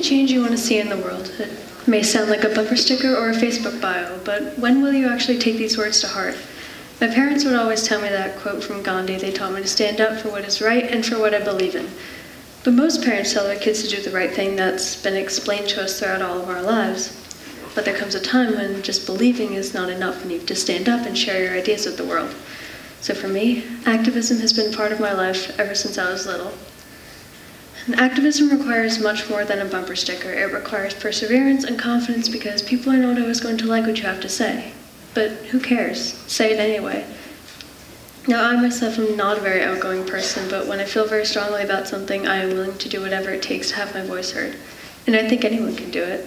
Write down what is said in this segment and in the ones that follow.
the change you want to see in the world? It may sound like a bumper sticker or a Facebook bio, but when will you actually take these words to heart? My parents would always tell me that quote from Gandhi: they taught me to stand up for what is right and for what I believe in. But most parents tell their kids to do the right thing. That's been explained to us throughout all of our lives. But there comes a time when just believing is not enough and you have to stand up and share your ideas with the world. So for me, activism has been part of my life ever since I was little. And activism requires much more than a bumper sticker. It requires perseverance and confidence because people are not always going to like what you have to say. But who cares? Say it anyway. Now, I myself am not a very outgoing person, but when I feel very strongly about something, I am willing to do whatever it takes to have my voice heard. And I think anyone can do it.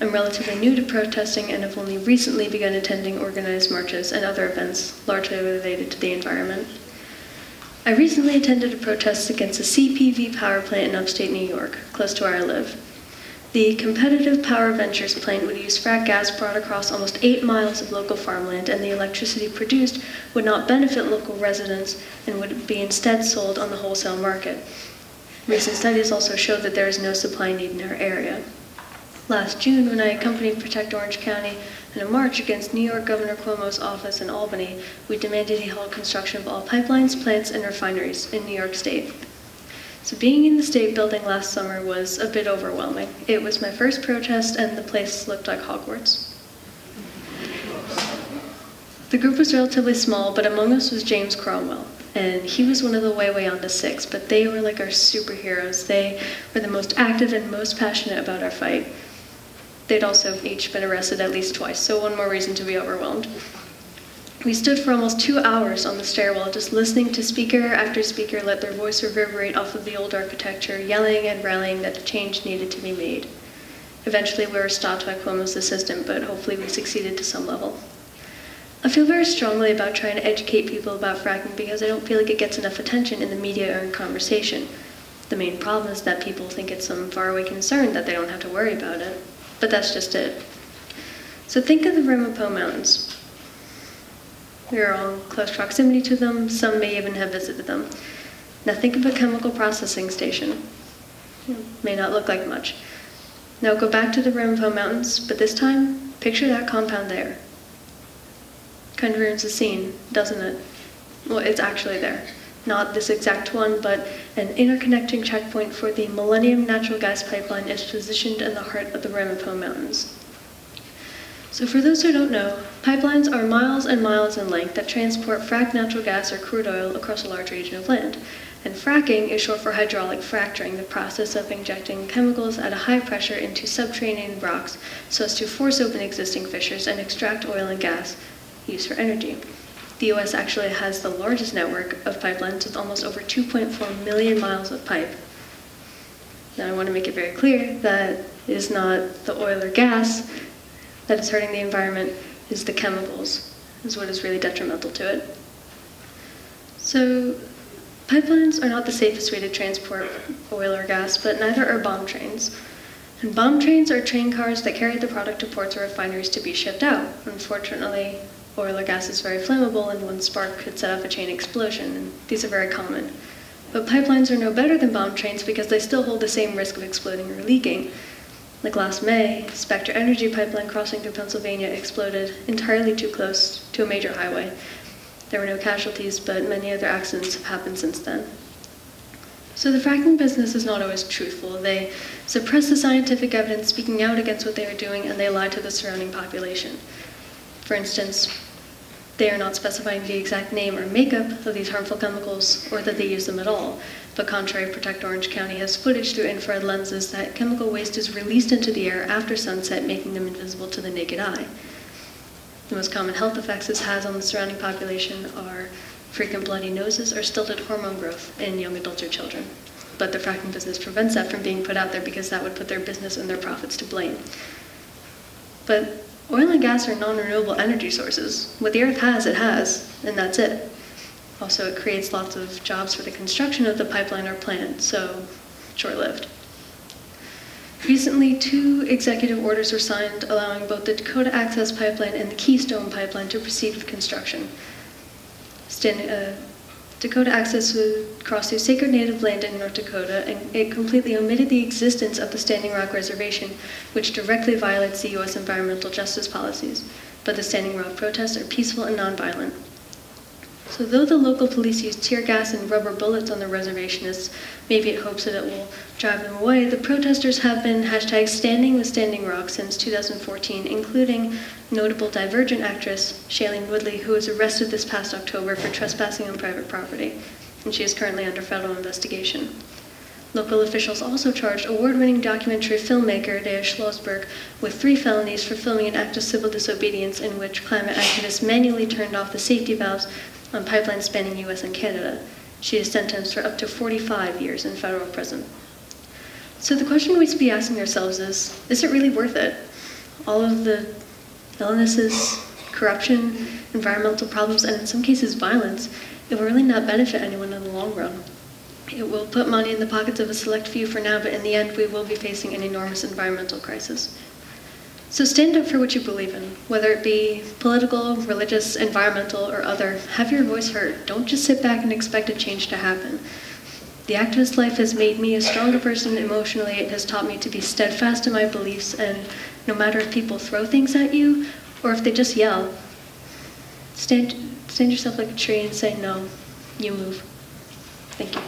I'm relatively new to protesting and have only recently begun attending organized marches and other events largely related to the environment. I recently attended a protest against a CPV power plant in upstate New York, close to where I live. The Competitive Power Ventures plant would use frack gas brought across almost 8 miles of local farmland, and the electricity produced would not benefit local residents and would be instead sold on the wholesale market. Recent studies also showed that there is no supply need in our area. Last June, when I accompanied Protect Orange County in a march against New York Governor Cuomo's office in Albany, we demanded he halt construction of all pipelines, plants, and refineries in New York State. So being in the state building last summer was a bit overwhelming. It was my first protest, and the place looked like Hogwarts. The group was relatively small, but among us was James Cromwell, and he was one of the way on to 6, but they were like our superheroes. They were the most active and most passionate about our fight. They'd also each been arrested at least twice, so one more reason to be overwhelmed. We stood for almost 2 hours on the stairwell, just listening to speaker after speaker let their voice reverberate off of the old architecture, yelling and rallying that the change needed to be made. Eventually, we were stopped by Cuomo's assistant, but hopefully we succeeded to some level. I feel very strongly about trying to educate people about fracking because I don't feel like it gets enough attention in the media or in conversation. The main problem is that people think it's some faraway concern that they don't have to worry about it. But that's just it. So think of the Ramapo Mountains. We are all in close proximity to them. Some may even have visited them. Now think of a chemical processing station. It may not look like much. Now go back to the Ramapo Mountains, but this time, picture that compound there. Kind of ruins the scene, doesn't it? Well, it's actually there. Not this exact one, but an interconnecting checkpoint for the Millennium Natural Gas Pipeline is positioned in the heart of the Ramapo Mountains. So for those who don't know, pipelines are miles and miles in length that transport fracked natural gas or crude oil across a large region of land. And fracking is short for hydraulic fracturing, the process of injecting chemicals at a high pressure into subterranean rocks so as to force open existing fissures and extract oil and gas used for energy. The U.S. actually has the largest network of pipelines with almost over 2.4 million miles of pipe. Now I want to make it very clear that it is not the oil or gas that is hurting the environment, is the chemicals, is what is really detrimental to it. So pipelines are not the safest way to transport oil or gas, but neither are bomb trains. And bomb trains are train cars that carry the product to ports or refineries to be shipped out. Unfortunately, oil or gas is very flammable, and one spark could set off a chain explosion, and these are very common. But pipelines are no better than bomb trains because they still hold the same risk of exploding or leaking. Like last May, Spectra Energy pipeline crossing through Pennsylvania exploded entirely too close to a major highway. There were no casualties, but many other accidents have happened since then. So the fracking business is not always truthful. They suppress the scientific evidence, speaking out against what they are doing, and they lie to the surrounding population. For instance, they are not specifying the exact name or makeup of these harmful chemicals or that they use them at all. But contrary, Protect Orange County has footage through infrared lenses that chemical waste is released into the air after sunset, making them invisible to the naked eye. The most common health effects this has on the surrounding population are frequent bloody noses or stilted hormone growth in young adults or children. But the fracking business prevents that from being put out there because that would put their business and their profits to blame. But oil and gas are non-renewable energy sources. What the earth has, it has, and that's it. Also, it creates lots of jobs for the construction of the pipeline or plant, so short-lived. Recently, 2 executive orders were signed allowing both the Dakota Access Pipeline and the Keystone Pipeline to proceed with construction. Dakota Access would cross through sacred native land in North Dakota, and it completely omitted the existence of the Standing Rock Reservation, which directly violates the U.S. environmental justice policies. But the Standing Rock protests are peaceful and nonviolent. So though the local police used tear gas and rubber bullets on the reservationists, maybe in hopes that it will drive them away, the protesters have been #standing with Standing Rock since 2014, including notable Divergent actress Shailene Woodley, who was arrested this past October for trespassing on private property, and she is currently under federal investigation. Local officials also charged award-winning documentary filmmaker Dea Schlossberg with 3 felonies for filming an act of civil disobedience in which climate activists manually turned off the safety valves on pipelines spanning U.S. and Canada. She is sentenced for up to 45 years in federal prison. So the question we should be asking ourselves is it really worth it? All of the illnesses, corruption, environmental problems, and in some cases violence, it will really not benefit anyone in the long run. It will put money in the pockets of a select few for now, but in the end we will be facing an enormous environmental crisis. So stand up for what you believe in, whether it be political, religious, environmental, or other. Have your voice heard. Don't just sit back and expect a change to happen. The activist life has made me a stronger person emotionally. It has taught me to be steadfast in my beliefs, and no matter if people throw things at you or if they just yell, stand yourself like a tree and say, no, you move. Thank you.